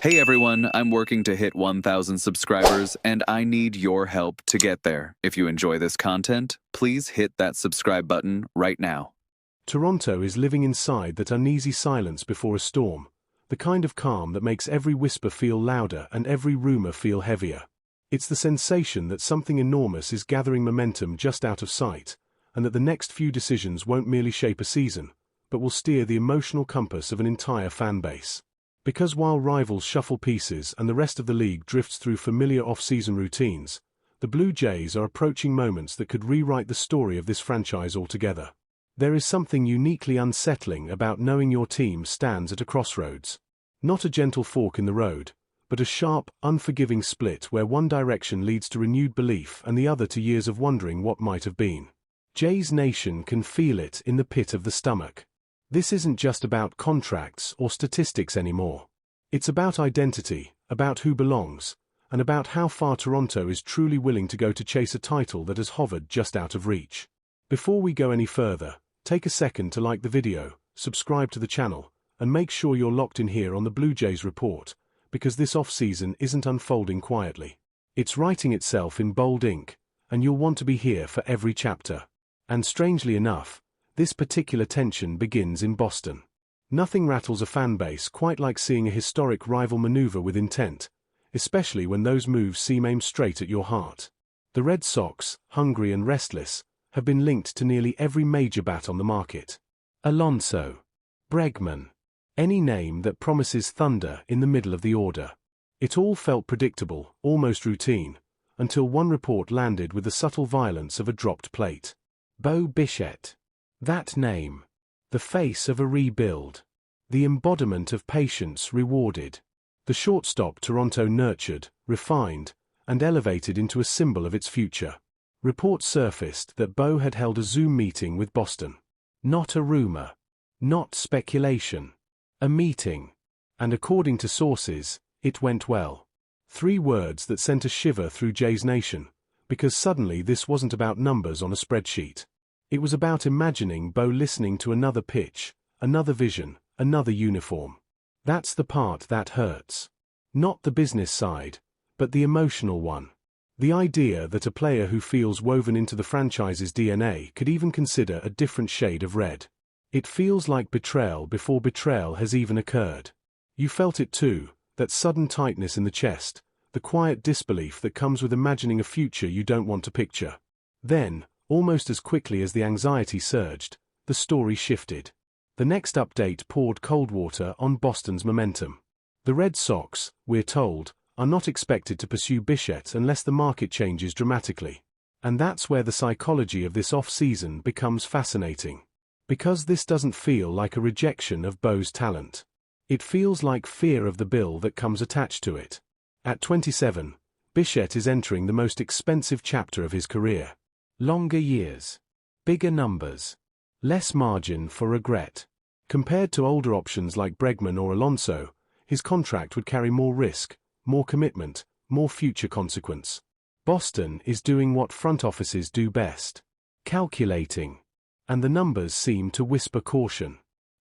Hey everyone, I'm working to hit 1,000 subscribers and I need your help to get there. If you enjoy this content, please hit that subscribe button right now. Toronto is living inside that uneasy silence before a storm, the kind of calm that makes every whisper feel louder and every rumor feel heavier. It's the sensation that something enormous is gathering momentum just out of sight, and that the next few decisions won't merely shape a season, but will steer the emotional compass of an entire fan base. Because while rivals shuffle pieces and the rest of the league drifts through familiar off-season routines, the Blue Jays are approaching moments that could rewrite the story of this franchise altogether. There is something uniquely unsettling about knowing your team stands at a crossroads. Not a gentle fork in the road, but a sharp, unforgiving split where one direction leads to renewed belief and the other to years of wondering what might have been. Jays Nation can feel it in the pit of the stomach. This isn't just about contracts or statistics anymore. It's about identity, about who belongs, and about how far Toronto is truly willing to go to chase a title that has hovered just out of reach. Before we go any further, take a second to like the video, subscribe to the channel, and make sure you're locked in here on the Blue Jays Report, because this off-season isn't unfolding quietly. It's writing itself in bold ink, and you'll want to be here for every chapter. And strangely enough, this particular tension begins in Boston. Nothing rattles a fan base quite like seeing a historic rival maneuver with intent, especially when those moves seem aimed straight at your heart. The Red Sox, hungry and restless, have been linked to nearly every major bat on the market. Alonso, Bregman, any name that promises thunder in the middle of the order. It all felt predictable, almost routine, until one report landed with the subtle violence of a dropped plate. Bo Bichette. That name. The face of a rebuild. The embodiment of patience rewarded. The shortstop Toronto nurtured, refined, and elevated into a symbol of its future. Reports surfaced that Bo had held a Zoom meeting with Boston. Not a rumor. Not speculation. A meeting. And according to sources, it went well. 3 words that sent a shiver through Jays Nation, because suddenly this wasn't about numbers on a spreadsheet. It was about imagining Bo listening to another pitch, another vision, another uniform. That's the part that hurts. Not the business side, but the emotional one. The idea that a player who feels woven into the franchise's DNA could even consider a different shade of red. It feels like betrayal before betrayal has even occurred. You felt it too, that sudden tightness in the chest, the quiet disbelief that comes with imagining a future you don't want to picture. Then, almost as quickly as the anxiety surged, the story shifted. The next update poured cold water on Boston's momentum. The Red Sox, we're told, are not expected to pursue Bichette unless the market changes dramatically. And that's where the psychology of this off-season becomes fascinating. Because this doesn't feel like a rejection of Bo's talent. It feels like fear of the bill that comes attached to it. At 27, Bichette is entering the most expensive chapter of his career. Longer years. Bigger numbers. Less margin for regret. Compared to older options like Bregman or Alonso, his contract would carry more risk, more commitment, more future consequence. Boston is doing what front offices do best. Calculating. And the numbers seem to whisper caution.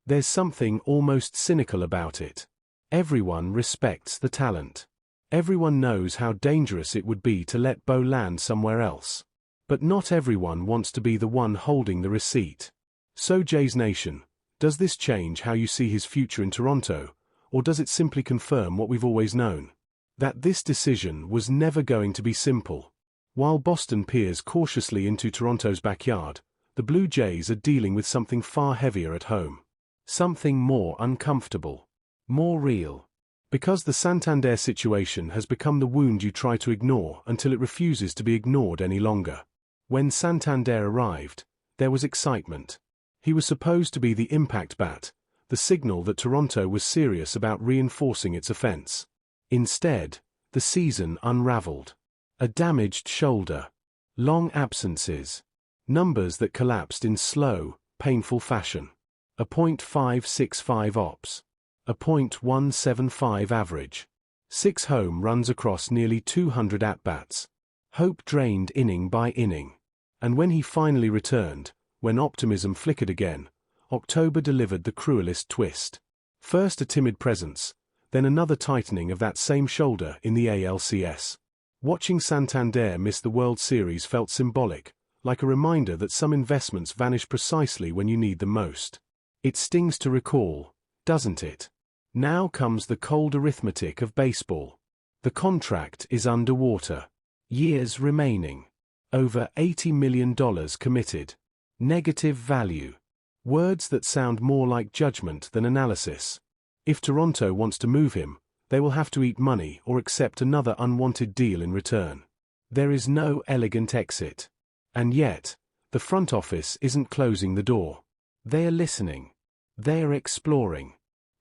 There's something almost cynical about it. Everyone respects the talent. Everyone knows how dangerous it would be to let Bo land somewhere else. But not everyone wants to be the one holding the receipt. So Jays Nation, does this change how you see his future in Toronto, or does it simply confirm what we've always known? That this decision was never going to be simple. While Boston peers cautiously into Toronto's backyard, the Blue Jays are dealing with something far heavier at home. Something more uncomfortable. More real. Because the Santander situation has become the wound you try to ignore until it refuses to be ignored any longer. When Santander arrived, there was excitement. He was supposed to be the impact bat, the signal that Toronto was serious about reinforcing its offense. Instead, the season unraveled. A damaged shoulder. Long absences. Numbers that collapsed in slow, painful fashion. A .565 ops. A .175 average. 6 home runs across nearly 200 at-bats. Hope drained inning by inning. And when he finally returned, when optimism flickered again, October delivered the cruelest twist. First a timid presence, then another tightening of that same shoulder in the ALCS. Watching Santander miss the World Series felt symbolic, like a reminder that some investments vanish precisely when you need them most. It stings to recall, doesn't it? Now comes the cold arithmetic of baseball. The contract is underwater. Years remaining. Over $80 million committed. Negative value. Words that sound more like judgment than analysis. If Toronto wants to move him, they will have to eat money or accept another unwanted deal in return. There is no elegant exit. And yet, the front office isn't closing the door. They are listening. They are exploring.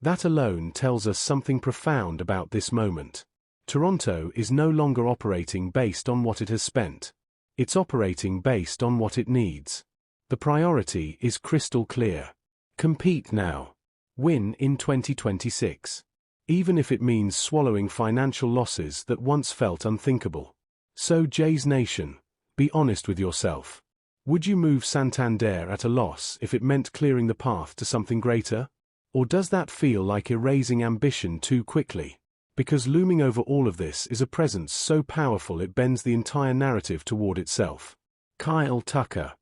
That alone tells us something profound about this moment. Toronto is no longer operating based on what it has spent. It's operating based on what it needs. The priority is crystal clear. Compete now. Win in 2026. Even if it means swallowing financial losses that once felt unthinkable. So Jays Nation, be honest with yourself. Would you move Santander at a loss if it meant clearing the path to something greater? Or does that feel like erasing ambition too quickly? Because looming over all of this is a presence so powerful it bends the entire narrative toward itself. Kyle Tucker.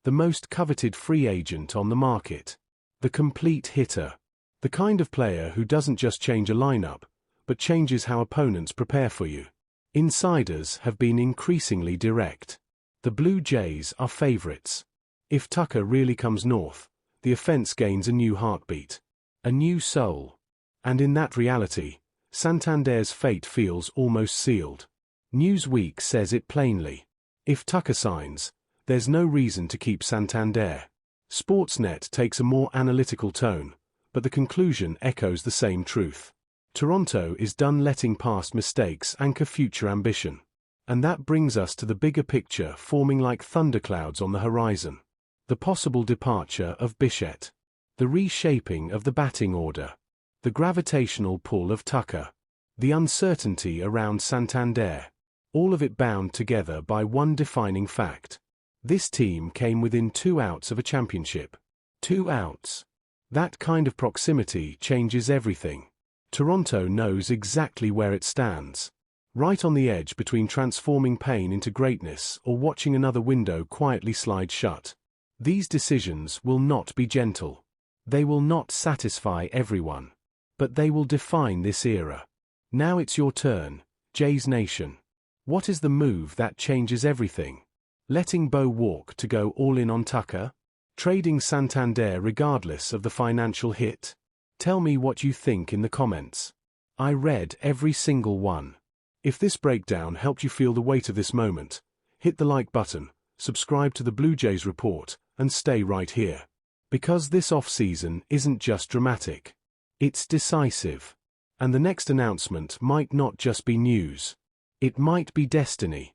The most coveted free agent on the market. The complete hitter. The kind of player who doesn't just change a lineup, but changes how opponents prepare for you. Insiders have been increasingly direct. The Blue Jays are favorites. If Tucker really comes north, the offense gains a new heartbeat. A new soul. And in that reality, Santander's fate feels almost sealed. Newsweek says it plainly. If Tucker signs, there's no reason to keep Santander. Sportsnet takes a more analytical tone, but the conclusion echoes the same truth. Toronto is done letting past mistakes anchor future ambition. And that brings us to the bigger picture forming like thunderclouds on the horizon. The possible departure of Bichette. The reshaping of the batting order. The gravitational pull of Tucker. The uncertainty around Santander. All of it bound together by one defining fact. This team came within 2 outs of a championship. 2 outs. That kind of proximity changes everything. Toronto knows exactly where it stands. Right on the edge between transforming pain into greatness or watching another window quietly slide shut. These decisions will not be gentle. They will not satisfy everyone. But they will define this era. Now it's your turn, Jays Nation. What is the move that changes everything? Letting Bo walk to go all in on Tucker? Trading Santander regardless of the financial hit? Tell me what you think in the comments. I read every single one. If this breakdown helped you feel the weight of this moment, hit the like button, subscribe to the Blue Jays Report, and stay right here. Because this off-season isn't just dramatic. It's decisive. And the next announcement might not just be news. It might be destiny.